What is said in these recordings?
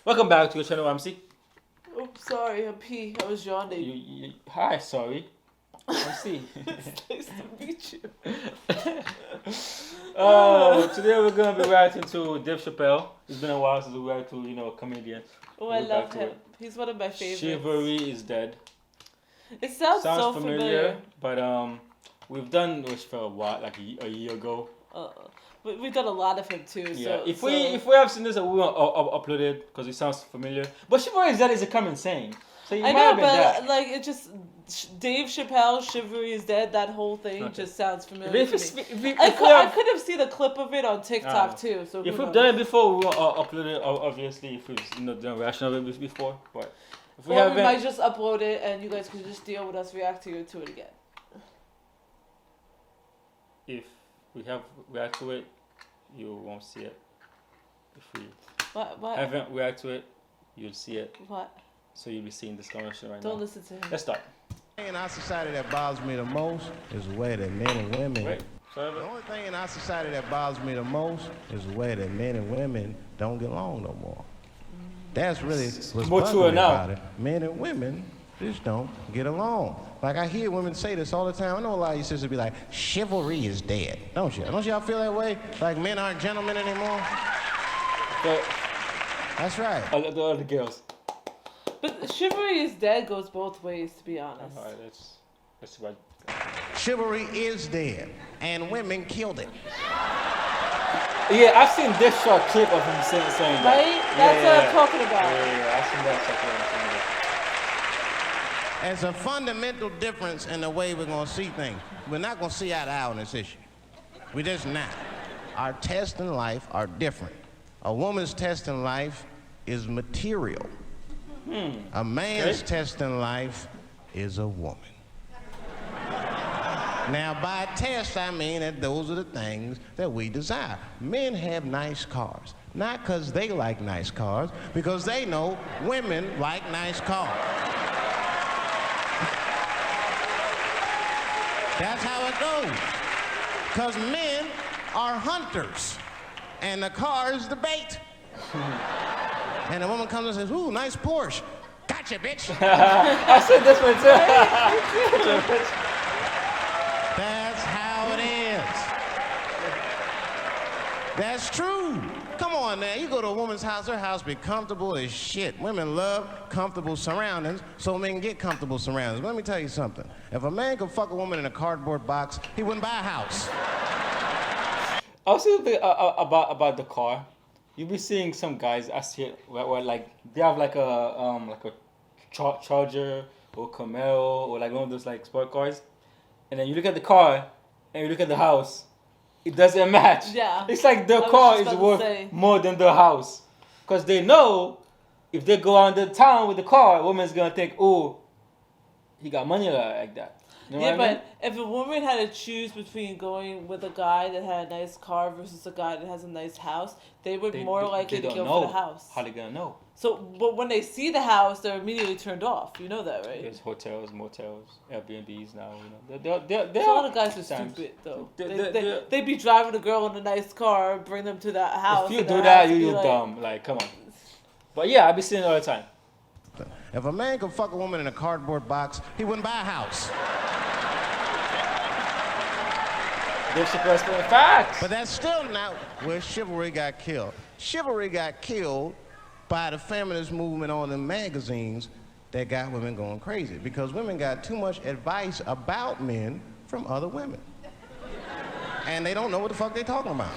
Welcome back to your channel, MC. Oops, sorry, I'm P. I was yawning. Hi, sorry. MC. It's nice to meet you. Today we're gonna be reacting to Dave Chappelle. It's been a while since we reacted to, a comedian. Oh, I love him. He's one of my favorites. Chivalry is dead. It sounds so familiar, but we've done this for a while, like a year ago. We've done a lot of him too. Yeah. So, if we have seen this, we will upload it because it sounds familiar. But Chivalry is dead is a common saying. So you I might know, have been but dead. like it just Dave Chappelle, Chivalry is dead. That whole thing just sounds familiar to me. I could have seen a clip of it on TikTok too. So if we've done it before, we will upload it. Obviously, if we've done reaction of it before, but if we haven't, we might just upload it and you guys can just deal with us reacting to it again. If we have react to it, you won't see it. If we haven't react to it, you'll see it. What? So you'll be seeing this conversation right now. Don't listen to him. Let's start. In our society that bothers me the most is the way that men and women. Wait, the only thing in our society that bothers me the most is the way that men and women don't get along no more. That's really what's bothering me about it. Men and women just don't get along. Like I hear women say this all the time. I know a lot of you sisters be like, chivalry is dead. Don't you? Don't y'all feel that way? Like men aren't gentlemen anymore? But that's right. The other girls. But chivalry is dead goes both ways, to be honest. All right, let's see what. Chivalry is dead, and women killed it. Yeah, I've seen this short clip of him saying that. Right? That's what I'm talking about. Yeah, I've seen that short clip. There's a fundamental difference in the way we're going to see things. We're not going to see eye to eye on this issue. We're just not. Our tests in life are different. A woman's test in life is material. A man's test in life is a woman. Now, by test, I mean that those are the things that we desire. Men have nice cars, not because they like nice cars, because they know women like nice cars. That's how it goes. Because men are hunters, and the car is the bait. And a woman comes and says, ooh, nice Porsche. Gotcha, bitch. I said this one too. That's how it is. That's true. Come on now, you go to a woman's house, her house be comfortable as shit. Women love comfortable surroundings, so men get comfortable surroundings. But let me tell you something. If a man could fuck a woman in a cardboard box, he wouldn't buy a house. I was thinking about the car. You be seeing some guys I see it where like they have like a Charger or Camaro or like one of those like sport cars, and then you look at the car and you look at the house, it doesn't match. Yeah. It's like the car is worth more than the house, because they know if they go out in the town with the car, woman's gonna think, oh, he got money like that. You know what I mean? If a woman had to choose between going with a guy that had a nice car versus a guy that has a nice house, they would more likely to go for the house. How they gonna know? So, but when they see the house, they're immediately turned off. You know that, right? There's hotels, motels, Airbnbs now. They're a lot of guys are stupid though. They be driving a girl in a nice car, bring them to that house. If you do that, you're dumb. Like, come on. But yeah, I be seeing it all the time. If a man could fuck a woman in a cardboard box, he wouldn't buy a house. Dave Chappelle spitting facts. But that's still not where chivalry got killed. Chivalry got killed by the feminist movement on the magazines that got women going crazy, because women got too much advice about men from other women. And they don't know what the fuck they talking about.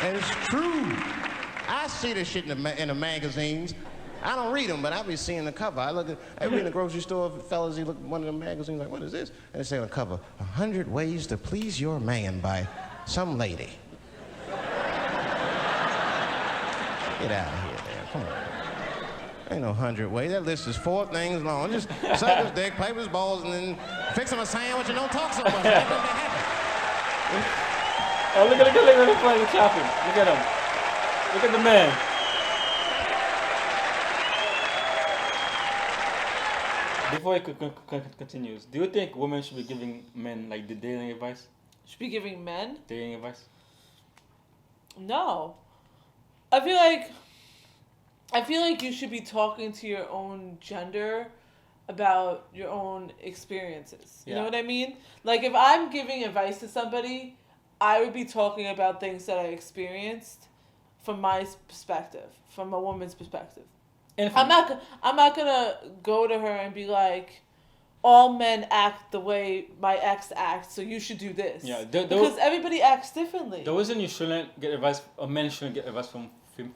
And it's true. I see this shit in the magazines. I don't read them, but I be seeing the cover. I be in the grocery store, fellas, you look at one of the magazines, like, what is this? And they say on the cover, 100 Ways to Please Your Man by some lady. Get out of here, man. Come on. Ain't no 100 ways. That list is 4 things long. Just suck his dick, play with his balls, and then fix him a sandwich and don't talk so much. Make him happy. Oh, look at the chopping. Look at him. Look at the man. Before it continues, do you think women should be giving men like the dating advice? Should be giving men dating advice? No, I feel like you should be talking to your own gender about your own experiences. You know what I mean? Like if I'm giving advice to somebody, I would be talking about things that I experienced from my perspective, from a woman's perspective. I'm not gonna go to her and be like, all men act the way my ex acts, so you should do this. Yeah, because everybody acts differently. The reason you shouldn't get advice, or men shouldn't get advice from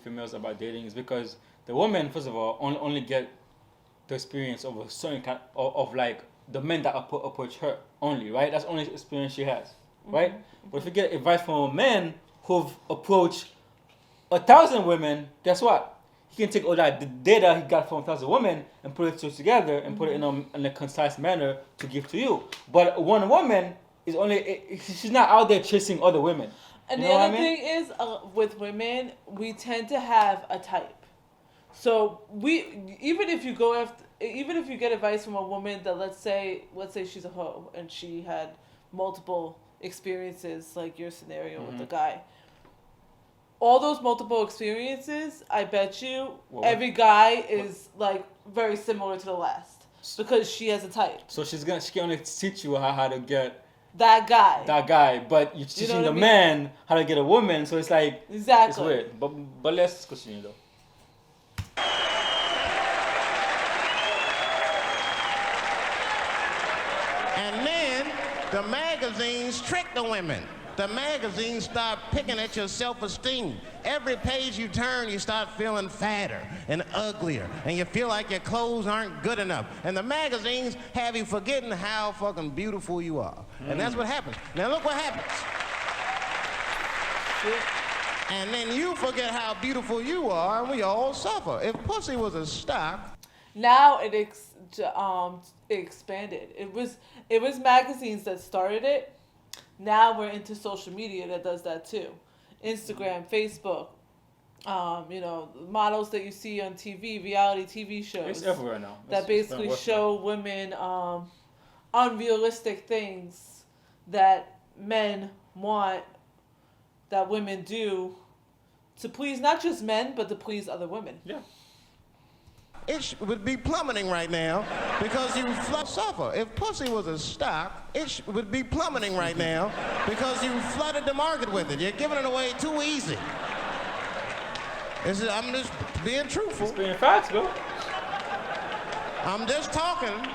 females about dating is because the women, first of all, only get the experience of a certain kind of like the men that approach her only, right? That's the only experience she has, right? Mm-hmm. But if you get advice from a man who've approached 1,000 women, guess what? He can take all that data he got from 1,000 women and put it together and put it in a concise manner to give to you. But one woman is she's not out there chasing other women. And the other thing is, with women, we tend to have a type. So even if you get advice from a woman that let's say she's a hoe and she had multiple experiences like your scenario with the guy. All those multiple experiences, I bet you every guy is like very similar to the last because she has a type. So she can only teach you how to get that guy. But you're teaching the man how to get a woman, so it's like it's weird. But let's continue though. And then the magazines trick the women. The magazines start picking at your self-esteem. Every page you turn, you start feeling fatter and uglier, and you feel like your clothes aren't good enough. And the magazines have you forgetting how fucking beautiful you are. And that's what happens. Now look what happens. And then you forget how beautiful you are, and we all suffer. If pussy was a stock. Now it expanded. It was magazines that started it. Now we're into social media that does that too. Instagram, Facebook, models that you see on TV, reality TV shows. It's everywhere now. That basically show women unrealistic things that men want that women do to please not just men, but to please other women. Yeah. It would be plummeting right now because you suffer. If pussy was a stock, it would be plummeting right now because you flooded the market with it. You're giving it away too easy. I'm just being truthful. It's being facts, bro. I'm just talking.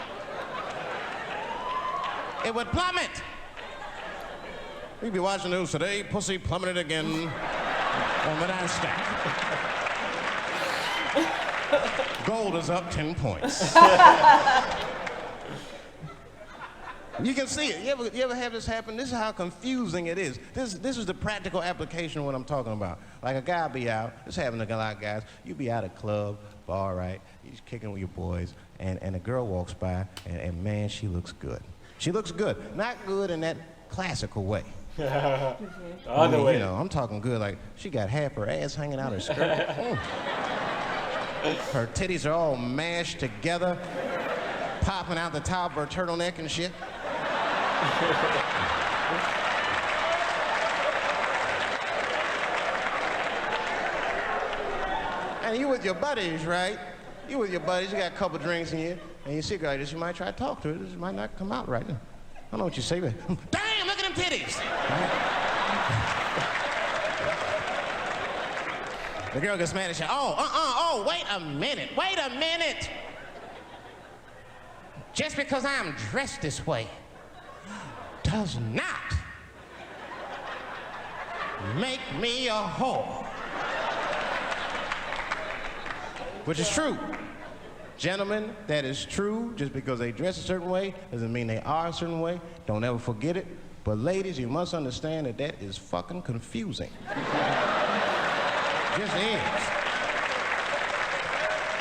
It would plummet. We'd be watching the news today. Pussy plummeted again on the NASDAQ. Gold is up 10 points. You can see it. You ever have this happen? This is how confusing it is. This is the practical application of what I'm talking about. Like a guy be out, this happens to a lot of guys. You be out at a club, bar, right? You're kicking with your boys, and a girl walks by, and man, she looks good. She looks good. Not good in that classical way. Other way. I'm talking good, like she got half her ass hanging out her skirt. Her titties are all mashed together, popping out the top of her turtleneck and shit. And you with your buddies, right? You with your buddies, you got a couple drinks in you, and you see a girl, you might try to talk to her. This might not come out right. I don't know what you say, but damn, look at them titties. The girl gets mad at you. Wait a minute. Just because I'm dressed this way does not make me a whore. Which is true. Gentlemen, that is true. Just because they dress a certain way doesn't mean they are a certain way. Don't ever forget it. But ladies, you must understand that is fucking confusing. Just is.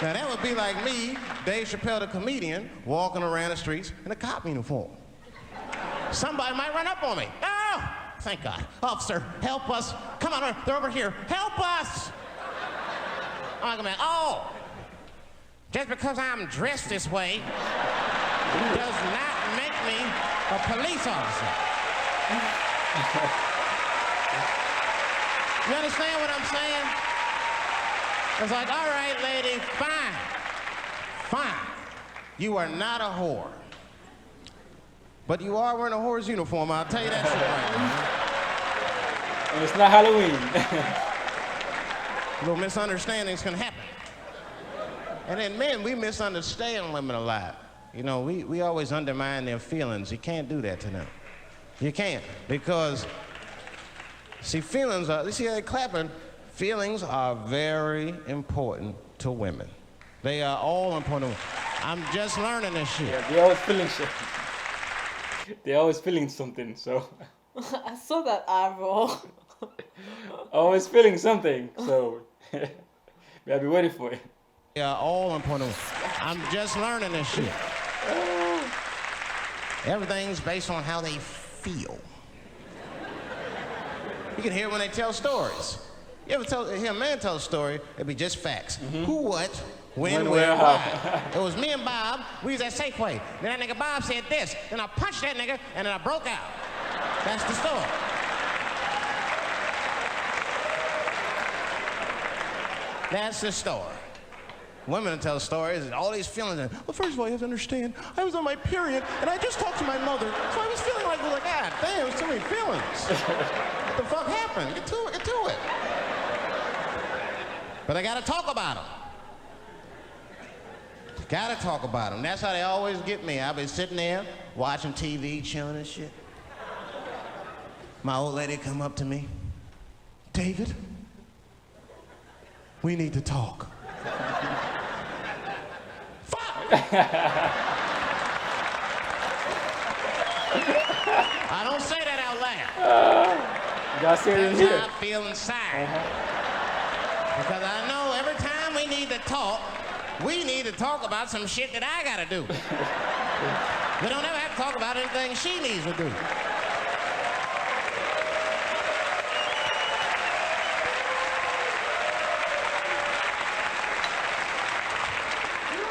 Now that would be like me, Dave Chappelle the comedian, walking around the streets in a cop uniform. Somebody might run up on me. Oh, thank God. Officer, help us. Come on, they're over here. Help us. I'm like, oh, just because I'm dressed this way does not make me a police officer. You understand what I'm saying? It's like, all right, lady, fine. Fine. You are not a whore. But you are wearing a whore's uniform, I'll tell you that shit right now. And it's not Halloween. Little misunderstandings can happen. And then men, we misunderstand women a lot. You know, we always undermine their feelings. You can't do that to them. You can't, because, see, feelings are, you see how they're clapping? Feelings are very important to women. They are all important. I'm just learning this shit. Yeah, they're always feeling shit. They're always feeling something, so. I saw that eye roll. Always feeling something, so. I'll be waiting for it. They are all important. I'm just learning this shit. Everything's based on how they feel. You can hear when they tell stories. You ever hear a man tell a story, it'd be just facts. Mm-hmm. Who, what, when, where, why. It was me and Bob, we was at Safeway. Then that nigga Bob said this, then I punched that nigga, and then I broke out. That's the story. That's the story. Women tell stories and all these feelings. And, well, first of all, you have to understand, I was on my period, and I just talked to my mother, so I was feeling like, God damn, there's too many feelings. What the fuck happened? Get to it. But I gotta talk about them. Gotta talk about them. That's how they always get me. I'll be sitting there, watching TV, chilling and shit. My old lady come up to me. David, we need to talk. I don't say that out loud. That's how I feel inside. Because I know every time we need to talk about some shit that I gotta do. We don't ever have to talk about anything she needs to do.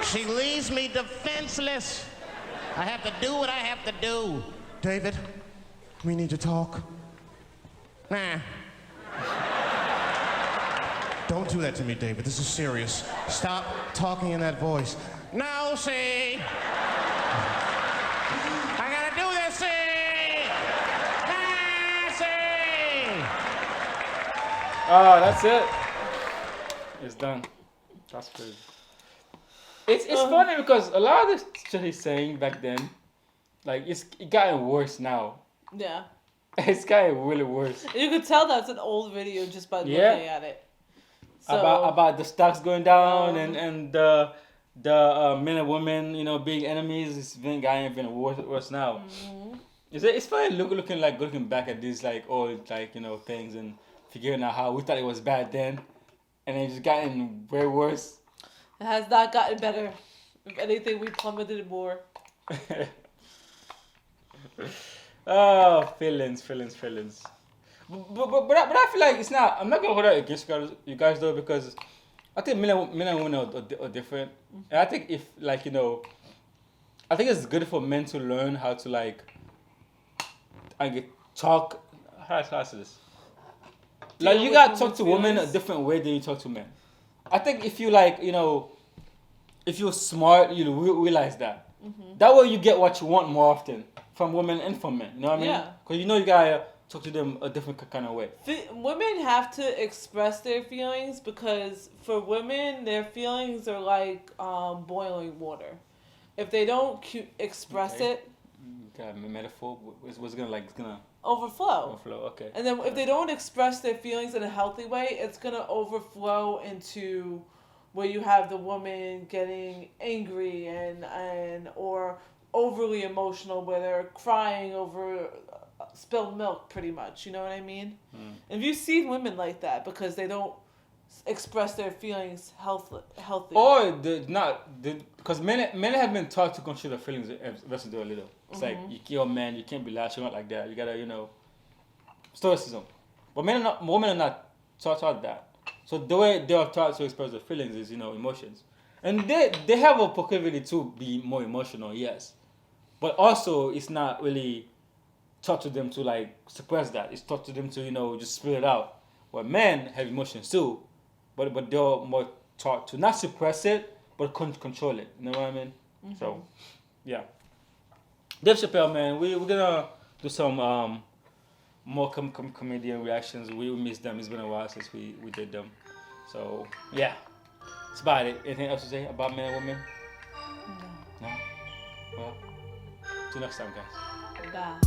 She leaves me defenseless. I have to do what I have to do. David, we need to talk. Nah. Don't do that to me, David. This is serious. Stop talking in that voice. No, see. I gotta do this, see. Ah, see. Oh, that's it. It's done. That's crazy. It's funny because a lot of this shit he's saying back then, like, it gotten worse now. Yeah. It's gotten really worse. You could tell that's an old video just by looking at it. So, about the stocks going down and the men and women, you know, being enemies. It's gotten even worse now. Mm-hmm. It's funny looking back at these like old like, you know, things and figuring out how we thought it was bad then, and it's just gotten way worse. It has not gotten better. If anything, we plummeted more. Oh, feelings. But I feel like it's not. I'm not gonna hold that against you guys though, because I think men and women are different, and I think if like, you know, I think it's good for men to learn how to like, talk. How do I say this? Like, you gotta talk to women a different way than you talk to men. I think if you like, you know, if you're smart, you realize that. Mm-hmm. That way you get what you want more often from women and from men. You know what I mean? Yeah. Because you know you gotta talk to them a different kind of way. Women have to express their feelings because for women, their feelings are like boiling water. If they don't express it, got a metaphor. What's gonna like? It's gonna overflow. Okay. And then if they don't express their feelings in a healthy way, it's gonna overflow into where you have the woman getting angry and or overly emotional, where they're crying over spilled milk, pretty much. You know what I mean? Mm. And you've seen women like that because they don't express their feelings healthy. Or because men have been taught to control their feelings versus do a little. It's like, you kill a man, you can't be lashing out like that. You gotta, you know, stoicism. But women are not taught that. So the way they are taught to express their feelings is, you know, emotions. And they have a proclivity to be more emotional, yes. But also, it's not really taught to them to like suppress that. It's taught to them to just spill it out. Where men have emotions too, but they're more taught to not suppress it, but control it. You know what I mean? Mm-hmm. So, yeah. Dave Chappelle, man, we're gonna do some more comedian reactions. We miss them. It's been a while since we did them. So yeah, that's about it. Anything else to say about men and women? No. No. Well, till next time, guys. Bye.